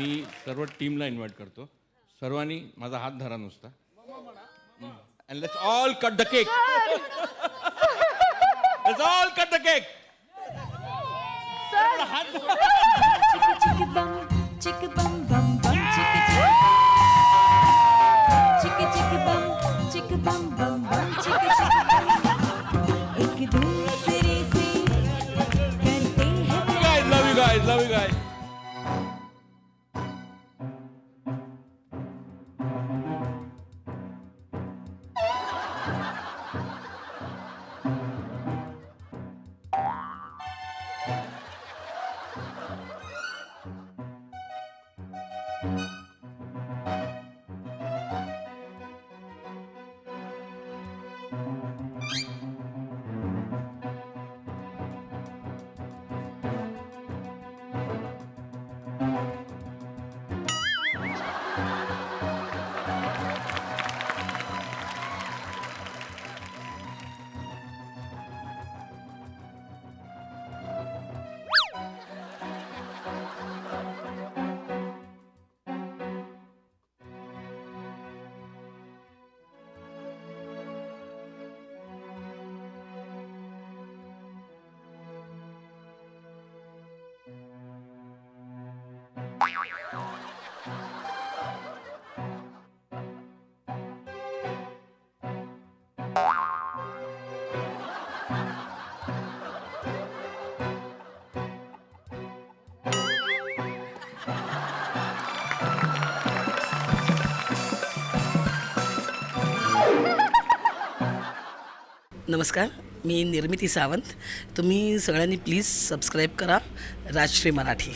मी सर्व टीमला इन्व्हाइट करतो. सर्वांनी माझा हात धरा नुसता. And let's all cut the cake. Let's all cut the cake. Chicka bum, chicka bum bum bum, chicka chicka bum, chicka bum bum bum, chicka bum. एक दूसरे से करते हैं. Love you guys, love you guys. नमस्कार, मी निर्मिती सावंत. तुम्ही सगळ्यांनी please subscribe करा राजश्री मराठी.